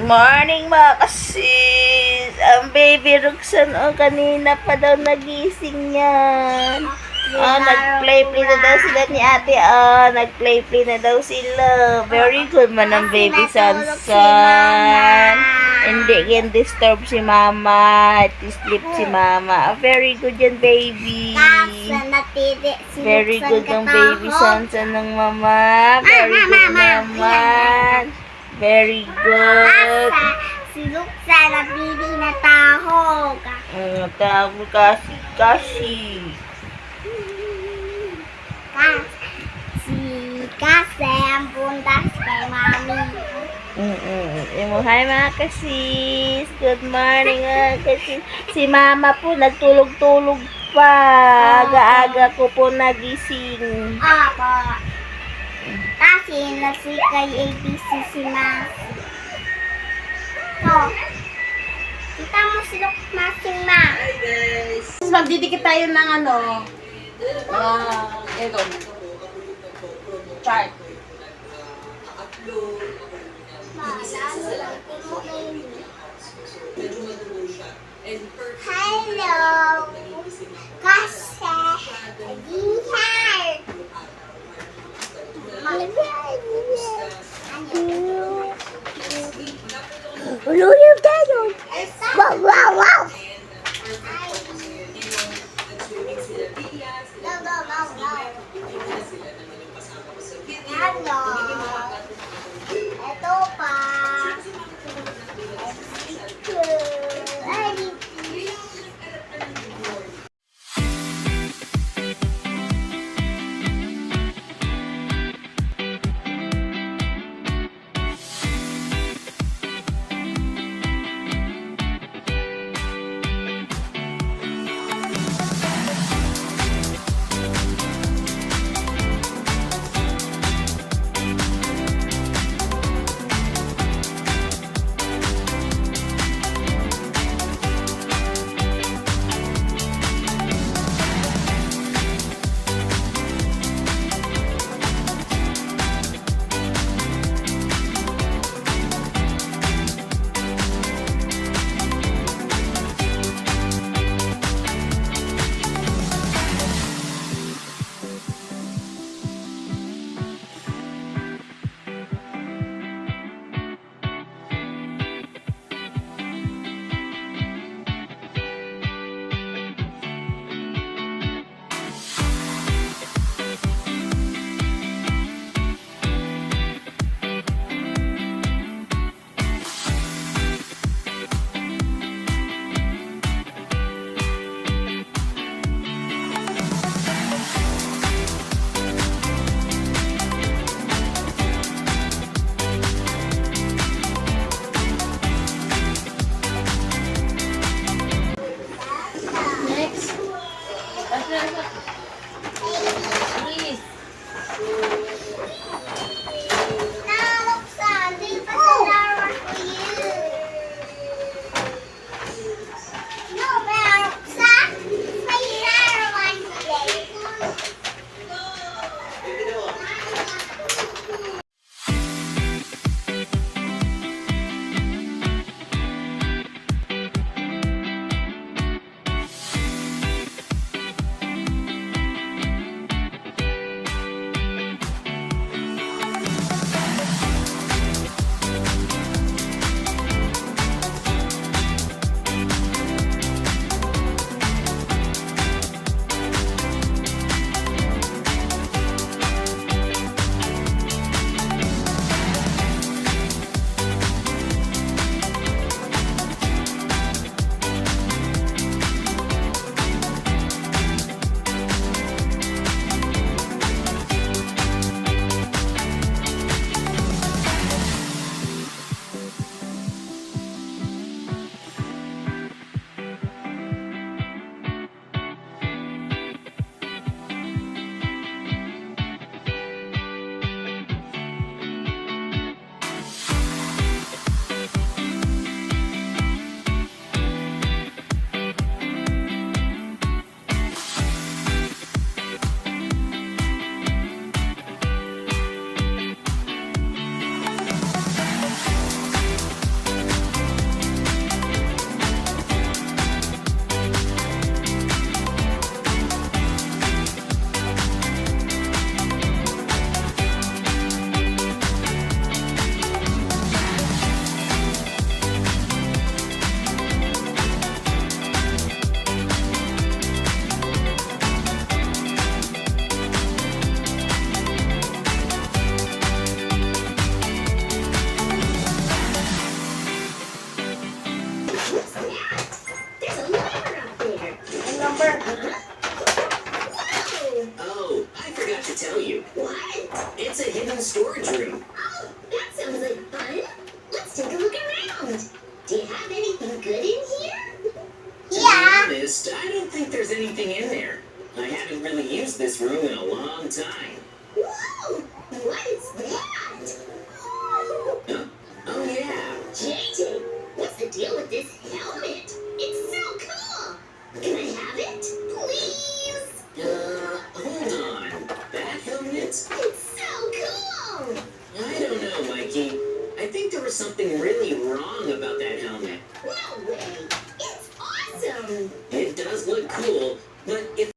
morning mga kasis! Ang baby Roxanne, kanina pa daw nagising yan. Nag-play-play na daw sila ni ate. Nag-play-play na daw sila. Very good man ang baby Sansan. Hindi yan disturb si mama. At sleep si mama. Very good yan, baby. Very good ang baby Sansan ng mama. Very good naman. Very good. Si Luksa napili na tahog. Tawag kasi. Kasi ang buntas kay mami. Hi mga kasis. Good morning mga kasis. Si mama po nagtulog-tulog pa. Aga-aga ko po nagising. Apa. Kasi nasi kay ABC si Mas. Kita mo si Masing Ma. Hi guys! Magdidikit tayo ng ito. Chart. Hello! Kasi, dinner! Ulo yung ganon. Wow, wow, wow! Hello! Ito pa! have to tell you. What? It's a hidden storage room. Oh, that sounds like fun. Let's take a look around. Do you have anything good in here? To be honest, I don't think there's anything in there. I haven't really used this room in a long time. Whoa! What is that? Huh? Oh yeah. JJ, what's the deal with this helmet? It's so cool. Can I have it, please? Hold on. That helmet? It's so cool. I don't know, Mikey. I think there was something really wrong about that helmet. No way. It's awesome. It does look cool, but if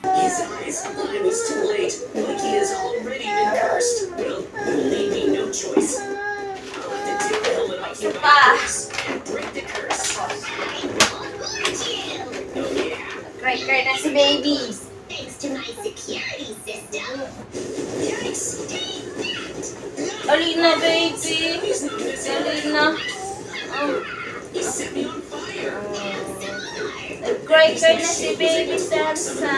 I was too late. Mikey has already been cursed. Well, it'll leave me no choice. I'll have to take the helmet off you by force and break the curse. Oh yeah. Great na si baby. Thanks to my security system. Yikes. Dali na, baby. He's not missing Dali na. He set me on fire. Great na si baby Sansan.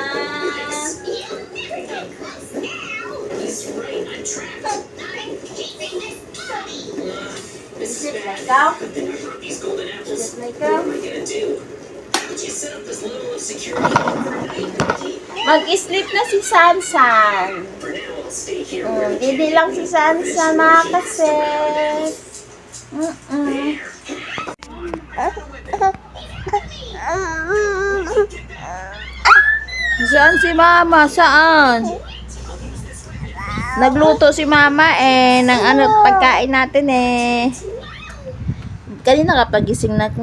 He's right. I'm trapped. This is bad. Ikaw? Good thing I brought these golden apples. Just like What am that. I gonna do? How'd you set up this level of security overnight, Mikey? Mag-sleep na si Sansan. For now, I'll stay here. where I Hindi can't lang si Sansan mga kases. There. Saan si Mama? Saan? Nagluto si Mama ng pagkain natin Kanina ka pagising, nak.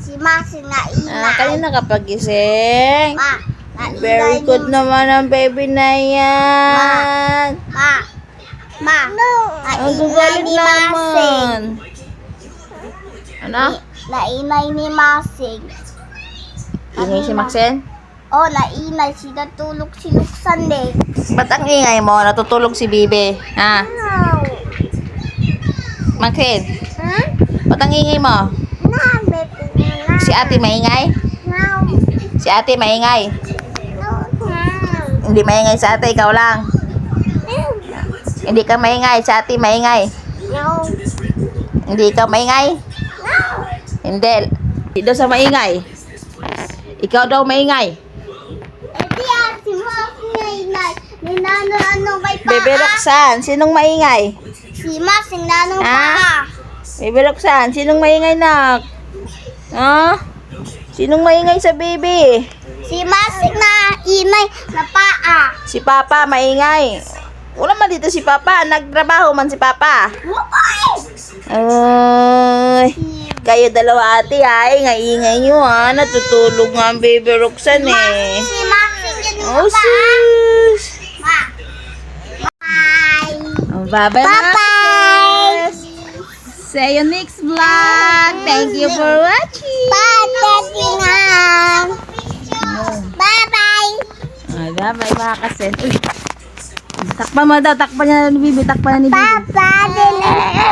Si Masi na ina. Kanina ka pagising. Ma, nainay Very good ni- naman ang baby na yan. Ma, Ang nainay gugalit ni Masing. naman. Ano? Nainay ni Masing. Ingay si Maxen? Oh, nainay. Sinatulog si Luksan eh. Ba't ang ingay mo? Natutulog si Bibi. Ha? No. Maxen? Hmm? Ba't ang ingay mo? No, baby. No. Si ate maingay? No. Si ate maingay? No. Hindi maingay sa ate, ikaw lang. Hindi ka maingay, sa ate maingay. No. Hindi ka maingay? No. Hindi. Hindi daw sa maingay. Ikaw daw maingay. Si Masing na inay. Ninano kay paa. Bebe Roxanne, sinong maingay? Si Masing nanong Ah? paa. Bebe Roxanne, sinong maingay nak? Ha? Sinong maingay sa baby? Si Masing na inay na paa. Si Papa maingay. Wala man dito si Papa, nagtrabaho man si Papa. Ay, kayo dalawa ate ay, ingay nyo natutulog nga ang baby Roxanne Si Masing yan yung Oh paa. sus. Ma. Bye. Oh, bye-bye mga Bye-bye. sis. See you next vlog. Thank you for watching. Bye, Bye-bye. Ay, bye-bye mga kasen. Uy, takpan mo daw, takpan niya ni Bibi, takpan niya ni Bibi. Bye-bye.